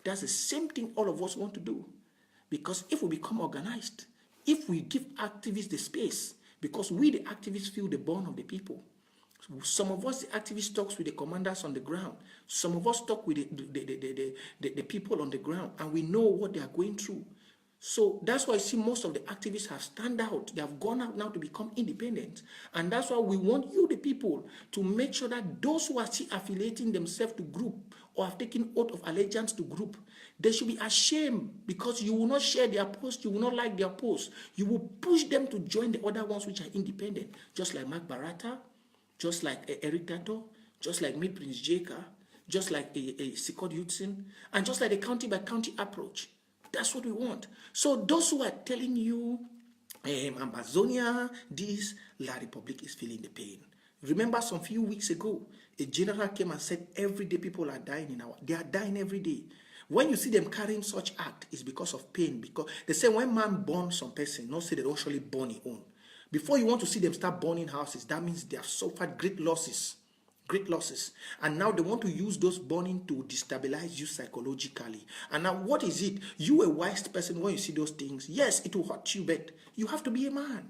Speaker 1: That's the same thing all of us want to do. Because if we become organized, if we give activists the space, because we the activists feel the burn of the people. Some of us, the activists, talk with the commanders on the ground. Some of us talk with the people on the ground, and we know what they are going through. So that's why I see most of the activists have stand out. They have gone out now to become independent. And that's why we want you, the people, to make sure that those who are still affiliating themselves to group or have taken oath of allegiance to group, they should be ashamed, because you will not share their post, you will not like their post. You will push them to join the other ones which are independent, just like Mark Barata, just like Eric Tato, just like me, Prince Jeka, just like Sikod Hudson, and just like the county-by-county approach. That's what we want. So those who are telling you, Ambazonia, this, La Republic is feeling the pain. Remember some few weeks ago, a general came and said every day people are dying they are dying every day. When you see them carrying such act, it's because of pain. Because they say when man burns some person, not say they don't actually burn his own. Before you want to see them start burning houses, that means they have suffered great losses. Great losses. And now they want to use those burning to destabilize you psychologically. And now what is it? You a wise person, when you see those things, yes, it will hurt you, but you have to be a man.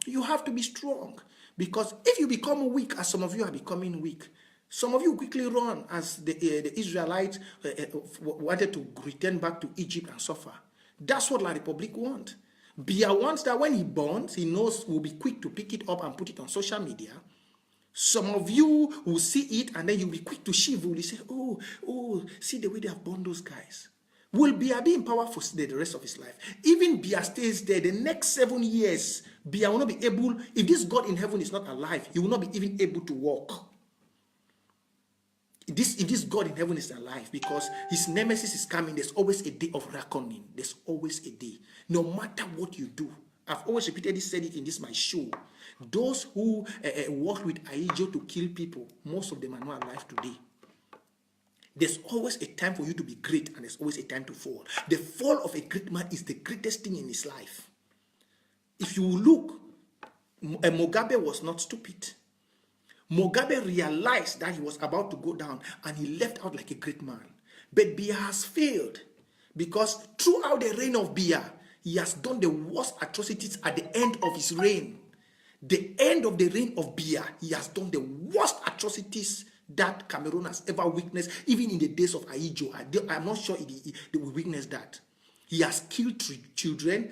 Speaker 1: You have to be strong. Because if you become weak, as some of you are becoming weak, some of you quickly run as the Israelites wanted to return back to Egypt and suffer. That's what La Republic wants. Bia wants that when he burns, he knows we'll be quick to pick it up and put it on social media. Some of you will see it and then you'll be quick to shiver. You'll say, oh, see the way they have burned those guys. Will Bia be in power for the rest of his life? Even Bia stays there, the next 7 years, Bia will not be able, if this God in heaven is not alive, he will not be even able to walk. If this God in heaven is alive, because his nemesis is coming, there's always a day of reckoning. There's always a day. No matter what you do. I've always repeatedly said it in this my show. Those who worked with Aijo to kill people, most of them are not alive today. There's always a time for you to be great, and there's always a time to fall. The fall of a great man is the greatest thing in his life. If you look, Mugabe was not stupid. Mugabe realized that he was about to go down, and he left out like a great man. But Biya has failed, because throughout the reign of Biya, he has done the worst atrocities at the end of his reign. The end of the reign of Biya, he has done the worst atrocities that Cameroon has ever witnessed, even in the days of Aijo. I'm not sure they will witness that. He has killed children.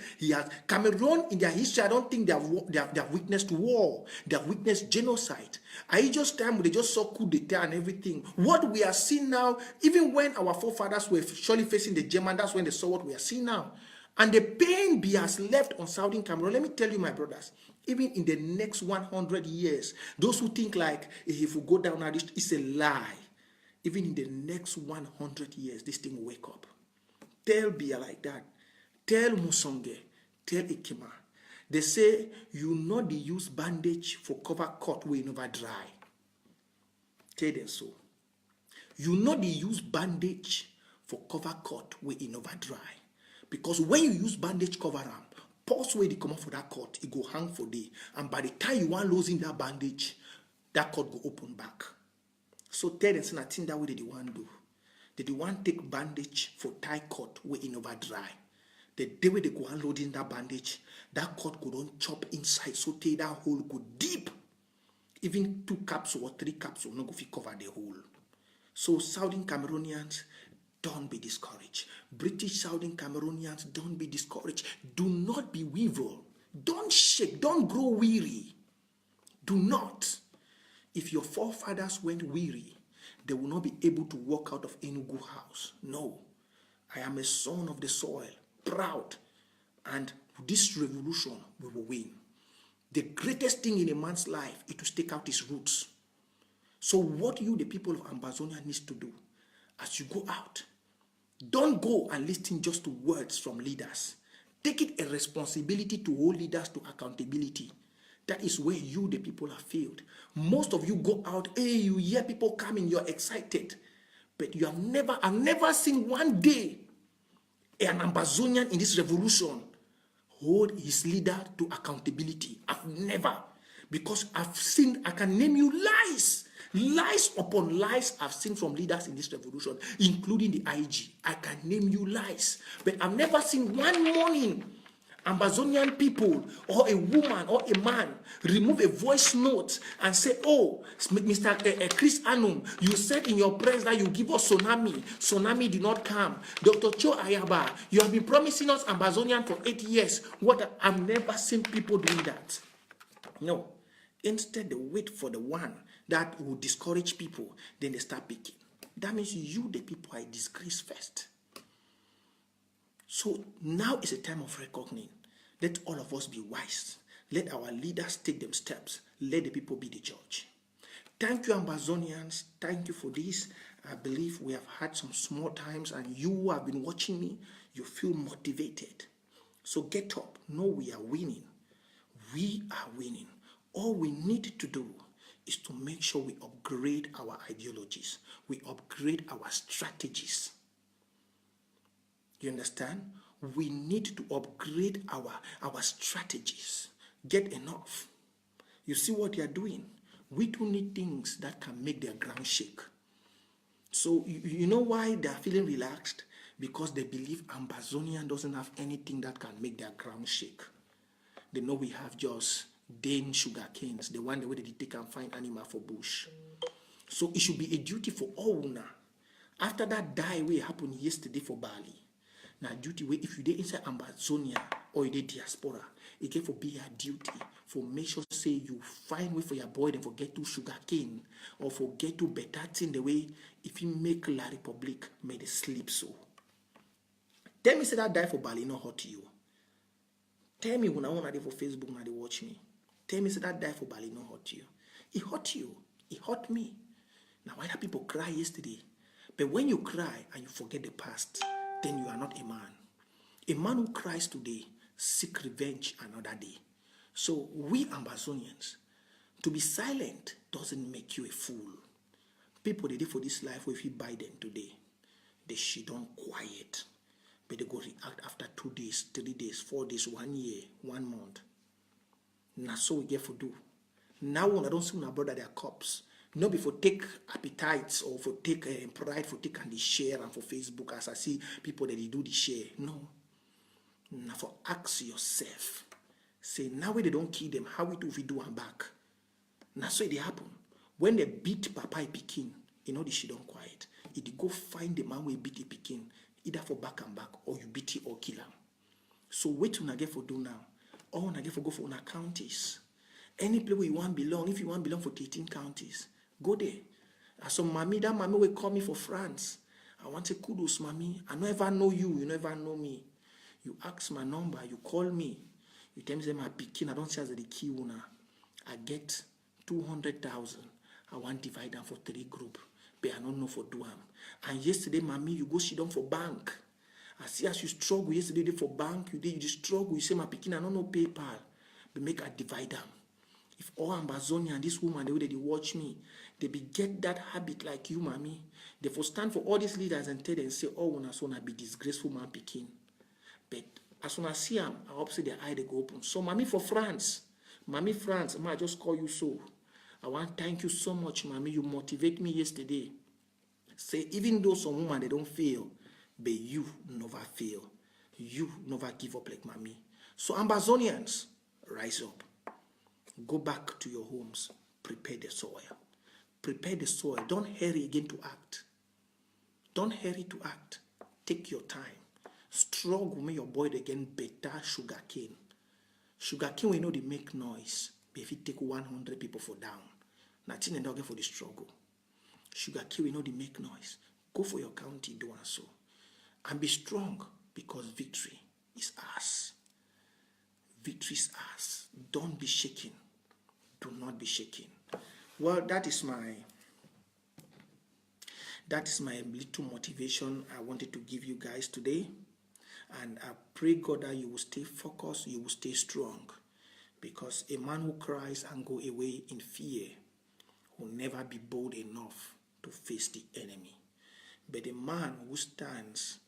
Speaker 1: Cameroon, in their history, I don't think they have witnessed war. They have witnessed genocide. Aijo's time, they just saw coup d'etat and everything. What we are seeing now, even when our forefathers were surely facing the German, that's when they saw what we are seeing now. And the pain Biya has left on Southern Cameroon, let me tell you, my brothers, even in the next 100 years, those who think like if we go down now, it's a lie. Even in the next 100 years, this thing will wake up. Tell Biya like that. Tell Musonge. Tell Ikema. They say, you know they use bandage for cover cut where you never dry. Tell them so. You know they use bandage for cover cut where you never dry. Because when you use bandage cover up, pulse where they come out for that cut, it go hang for day. And by the time you want losing that bandage, that cut go open back. So tell them, I think that way they want to do. They want take bandage for tie cut where it never dry. The day where they go unloading that bandage, that cut go don't chop inside, so take that hole go deep. Even 2 capsules or 3 capsules no go fit cover the hole. So Southern Cameroonians, don't be discouraged. British Southern Cameroonians, don't be discouraged. Do not be weary. Don't shake. Don't grow weary. Do not. If your forefathers went weary, they will not be able to walk out of Enugu house. No. I am a son of the soil, proud. And this revolution, we will win. The greatest thing in a man's life is to stake out his roots. So what you, the people of Ambazonia, needs to do, as you go out, don't go and listen just to words from leaders. Take it a responsibility to hold leaders to accountability. That is where you, the people, have failed. Most of you go out, hey, you hear people coming, you're excited. But you have I've never seen one day an Ambazonian in this revolution hold his leader to accountability. I've never. Because I've seen, I can name you lies. Lies upon lies I've seen from leaders in this revolution, including the IG. I can name you lies. But I've never seen one morning Ambazonian people or a woman or a man remove a voice note and say, oh, Mr. Chris Anum, you said in your press that you give us tsunami. Tsunami did not come. Dr. Cho Ayaba, you have been promising us Ambazonian for 8 years. What? I've never seen people doing that. No. Instead, they wait for the one that will discourage people. Then they start picking. That means you, the people, are a disgrace first. So now is a time of reckoning. Let all of us be wise. Let our leaders take them steps. Let the people be the judge. Thank you, Ambazonians. Thank you for this. I believe we have had some small times, and you who have been watching me, you feel motivated. So get up. Know we are winning. We are winning. All we need to do is to make sure we upgrade our ideologies. We upgrade our strategies. You understand? We need to upgrade our strategies. Get enough. You see what they are doing? We do need things that can make their ground shake. So you know why they are feeling relaxed? Because they believe Ambazonian doesn't have anything that can make their ground shake. They know we have just Dane sugar canes, the one the way they take and find animal for bush. So it should be a duty for all now. After that die way happened yesterday for Bali. Now duty way if you did inside Ambazonia or you did diaspora, it can for be a duty for make sure say you find way for your boy and forget to sugar cane or forget to better thing the way if you make La Republic may they sleep so. Tell me say that die for Bali not hurt you. Tell me when I want to for Facebook and they watch me. Tell me say that die for Bali not hurt you. It hurt you. It hurt me. Now why do people cry yesterday? But when you cry and you forget the past, then you are not a man. A man who cries today seek revenge another day. So we Ambazonians, to be silent doesn't make you a fool. People they did for this life, if you buy them today, they should don't quiet. But they go react after 2 days, 3 days, 4 days, 1 year, 1 month. Now so we get for do. Now when I don't see my brother their cops. Not before take appetites or for take pride for take and the share and for Facebook as I see people that they do the share. No. Now for ask yourself. Say now when they don't kill them, how we do them back? Now so it happen. When they beat Papa Pekin, you know the shit don't quiet. If you go find the man who beat the Pekin, either for back and back or you beat it or kill him. So wait till I get for do now. Or I get for go for una counties. Any place where you want belong, if you want belong for 13 counties, go there. So mommy, that mommy will call me for France. I want to kudos, mommy. I never know you, you never know me. You ask my number, you call me. You tell me my Pekin, I don't say as the key owner. I get 200,000. I want to divide them for 3 groups. But I don't know for do them. And yesterday, mommy, you go sit down for bank. I see as you struggle yesterday for bank, you struggle, you say my Pekin, I don't know PayPal. But make a divide them. If all Ambazonia and this woman, the way they watch me, they be get that habit like you, mommy. They for stand for all these leaders and tell them, say, oh, when I want to be disgraceful man Pekin. But as soon as I see them, I hope say their eye they go open. So, mommy for France, I just call you so. I want to thank you so much, mommy. You motivate me yesterday. Say, even though some women, they don't fail, but you never fail. You never give up like mommy. So, Ambazonians, rise up. Go back to your homes. Prepare the soil. Prepare the soil. Don't hurry again to act. Don't hurry to act. Take your time. Struggle, make your boy again better sugarcane. Sugarcane, we know they make noise. But if you take 100 people for down, nothing and dog for the struggle. Sugarcane, we know they make noise. Go for your county, do and so. And be strong, because victory is ours. Victory is ours. Don't be shaken. Do not be shaken. Well, that is my little motivation I wanted to give you guys today. And I pray, God, that you will stay focused, you will stay strong. Because a man who cries and go away in fear will never be bold enough to face the enemy. But a man who stands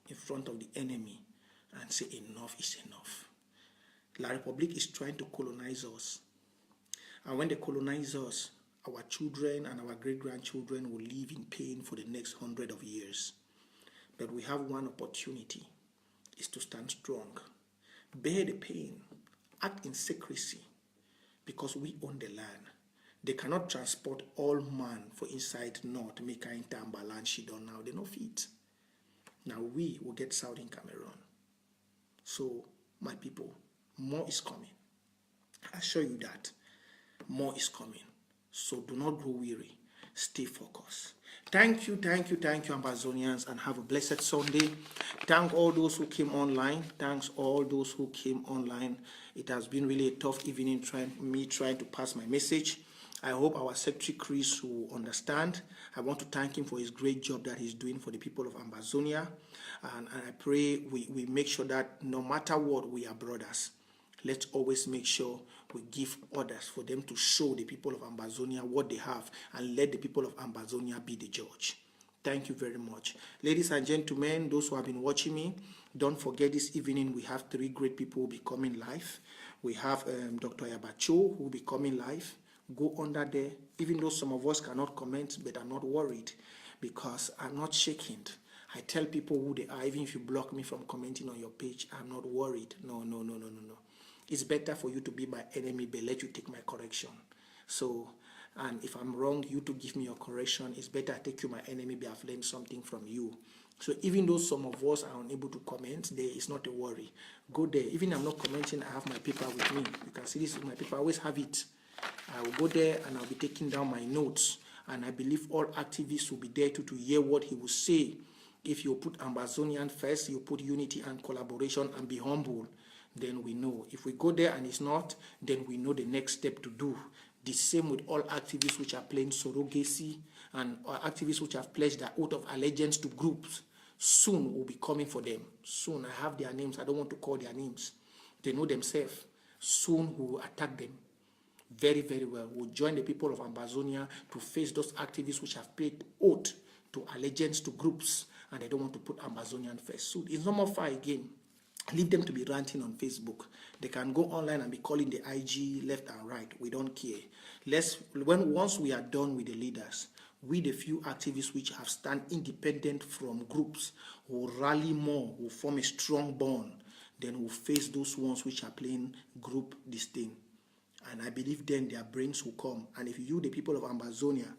Speaker 1: in front of the enemy and say enough is enough. La Republic is trying to colonize us. And when they colonize us, our children and our great-grandchildren will live in pain for the next 100 of years. But we have one opportunity, is to stand strong. Bear the pain. Act in secrecy, because we own the land. They cannot transport all man for inside north, make a Ambazonia she done now. They no fit. Now we will get Southern Cameroon. So, my people, more is coming. I assure you that more is coming. So do not grow weary. Stay focused. Thank you, Ambazonians, and have a blessed Sunday. Thank all those who came online. Thanks all those who came online. It has been really a tough evening trying to pass my message. I hope our Secretary Chris will understand. I want to thank him for his great job that he's doing for the people of Ambazonia. And I pray we make sure that no matter what, we are brothers. Let's always make sure we give orders for them to show the people of Ambazonia what they have, and let the people of Ambazonia be the judge. Thank you very much. Ladies and gentlemen, those who have been watching me, don't forget this evening we have 3 great people who will be coming live. We have Dr. Yabacho who will be coming live. Go under there. Even though some of us cannot comment, but I'm not worried, because I'm not shaken. I tell people who they are, even if you block me from commenting on your page, I'm not worried. No. It's better for you to be my enemy, but let you take my correction. So, and if I'm wrong, you to give me your correction. It's better I take you my enemy, but I've learned something from you. So even though some of us are unable to comment, there is not a worry. Go there. Even if I'm not commenting, I have my paper with me. You can see this is my paper. I always have it. I will go there and I'll be taking down my notes. And I believe all activists will be there to hear what he will say. If you put Ambazonian first, you put unity and collaboration and be humble, then we know. If we go there and it's not, then we know the next step to do. The same with all activists which are playing surrogacy and activists which have pledged their oath of allegiance to groups. Soon we'll be coming for them. Soon, I have their names. I don't want to call their names. They know themselves. Soon we will attack them very, very well. We'll join the people of Ambazonia to face those activists which have paid oath to allegiance to groups, and they don't want to put Ambazonian first. So it's no more far again. Leave them to be ranting on Facebook. They can go online and be calling the IG left and right. We don't care. Once we are done with the leaders, we the few activists which have stand independent from groups will rally more, will form a strong bond, then we'll face those ones which are playing group this thing. And I believe then their brains will come. And if you, the people of Ambazonia,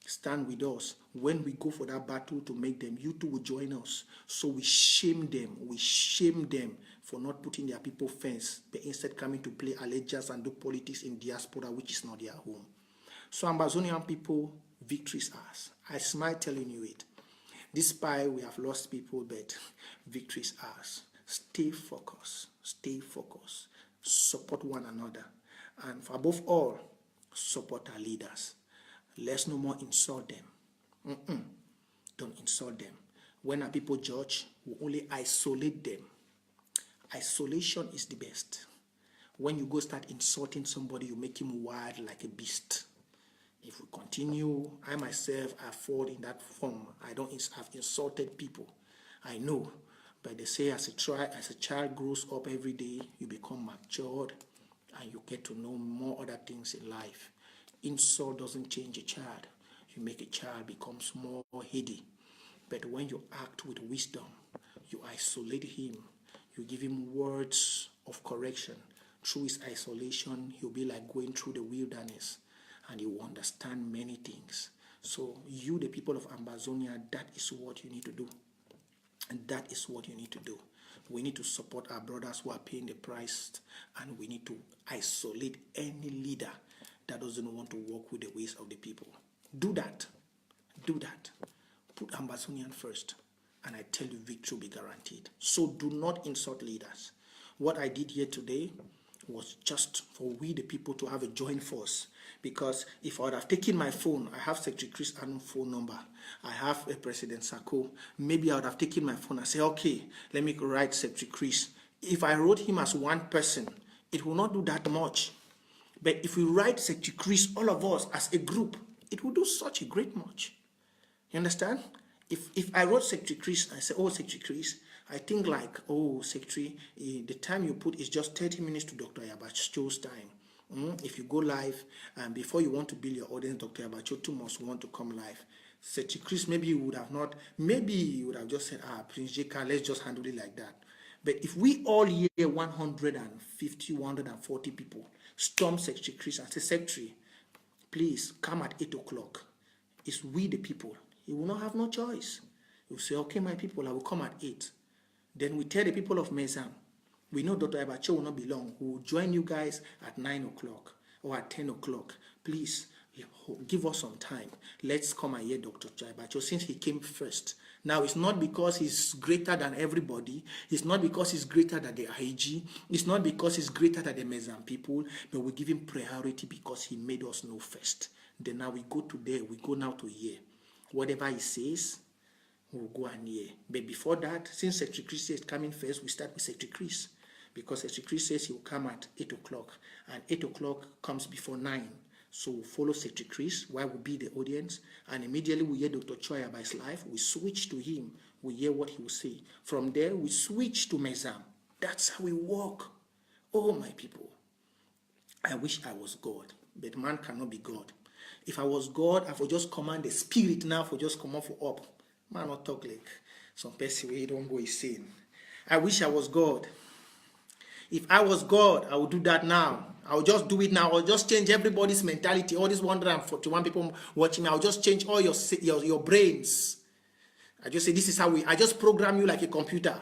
Speaker 1: stand with us, when we go for that battle to make them, you too will join us. So we shame them for not putting their people first, but instead coming to play allegiance and do politics in diaspora, which is not their home. So Ambazonian people, victory is ours. I smile telling you it. Despite we have lost people, but victory is ours. Stay focused. Support one another. And for above all, support our leaders. Let's no more insult them. Don't insult them. When our people judge, we only isolate them. Isolation is the best. When you go start insulting somebody, you make him wild like a beast. If we continue, I myself, I fall in that form. I've insulted people. I know. But they say as a child grows up every day, you become matured and you get to know more other things in life. Insult doesn't change a child. You make a child becomes more heady. But when you act with wisdom, you isolate him. You give him words of correction. Through his isolation, he'll be like going through the wilderness. and you will understand many things. So you, the people of Ambazonia, that is what you need to do. And that is what you need to do. We need to support our brothers who are paying the price, and we need to isolate any leader that doesn't want to work with the ways of the people. Do that. Do that. Put Ambazonian first, and I tell you, victory will be guaranteed. So do not insult leaders. What I did here today was just for we the people to have a joint force, because if I would have taken my phone, I have Secretary Chris Anum's phone number, I have a President Sako, maybe I would have taken my phone and say, okay, let me write Secretary Chris. If I wrote him as one person, it will not do that much. But if we write Secretary Chris, all of us as a group, it will do such a great much. You understand? If I wrote Secretary Chris, I say, oh, Secretary Chris, I think like, oh, Secretary, the time you put is just 30 minutes to Dr. Yabacho's time. If you go live, and before you want to build your audience, Dr. Yabacho too must want to come live. Secretary Chris, maybe you would have not, maybe you would have just said, Prince J.K., let's just handle it like that. But if we all hear 150, 140 people storm Secretary Chris and say, Secretary, please come at 8 o'clock. It's we the people. He will not have no choice. He will say, okay, my people, I will come at 8. Then we tell the people of Mezam, we know Dr. Yabacho will not be long. We will join you guys at 9 o'clock or at 10 o'clock. Please, give us some time. Let's come and hear Dr. Yabacho since he came first. Now, it's not because he's greater than everybody. It's not because he's greater than the IG. It's not because he's greater than the Mezam people. But we give him priority because he made us know first. Then now we go to there. We go now to hear. Whatever he says, we'll go and hear. But before that, since Secretary Chris is coming first, we start with Secretary Chris. Because Secretary Chris says he will come at 8 o'clock. And 8 o'clock comes before 9. So we'll follow Secretary Chris, while we'll be the audience. And immediately we hear Dr. Choi by his life. We switch to him. We hear what he will say. From there, we switch to Mezam. That's how we walk. Oh, my people. I wish I was God. But man cannot be God. If I was God, I would just command the spirit now for just come off for up. Man, not talk like some person where you don't go insane. I wish I was God. If I was God, I would do that now. I will just do it now. I'll just change everybody's mentality. All these 141 people watching me, I'll just change all your brains. I just say, this is how I just program you like a computer.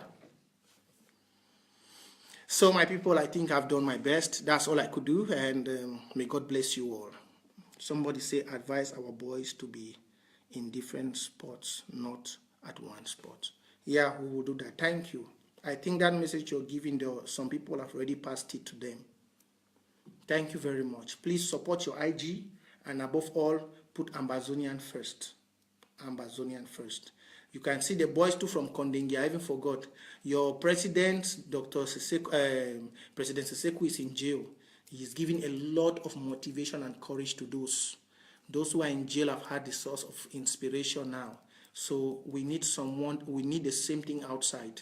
Speaker 1: So my people, I think I've done my best. That's all I could do. And may God bless you all. Somebody say, advise our boys to be in different spots, not at one spot. Yeah, we will do that. Thank you. I think that message you're giving, some people have already passed it to them. Thank you very much. Please support your IG, and above all, put Ambazonian first. Ambazonian first. You can see the boys too from Kondingi. I even forgot. Your president, President Sisseku, is in jail. He is giving a lot of motivation and courage to those who are in jail. Have had the source of inspiration now. So we need someone, we need the same thing outside.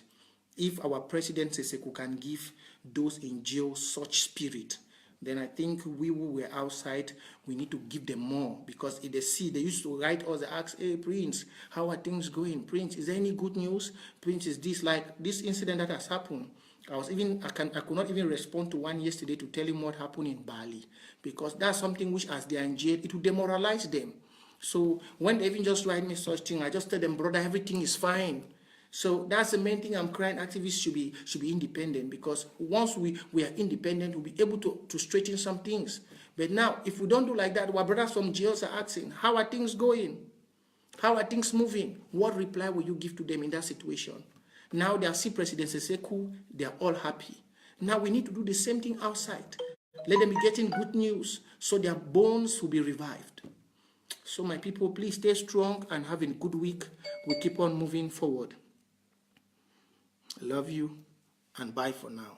Speaker 1: If our president Sisseku can give those in jail such spirit, then I think we who were outside, we need to give them more. Because if they see, they used to write us, they ask, hey, Prince, how are things going? Prince, is there any good news? Prince, is this like this incident that has happened? I could not even respond to one yesterday to tell him what happened in Bali. Because that's something which, as they are in jail, it will demoralize them. So when they even just write me such thing, I just tell them, brother, everything is fine. So that's the main thing I'm crying. Activists should be independent, because once we are independent, we'll be able to straighten some things. But now, if we don't do like that, our brothers from jails are asking, how are things going? How are things moving? What reply will you give to them in that situation? Now they see President Sisseku, they are all happy. Now we need to do the same thing outside. Let them be getting good news so their bones will be revived. So my people, please stay strong and have a good week. We keep on moving forward. I love you, and bye for now.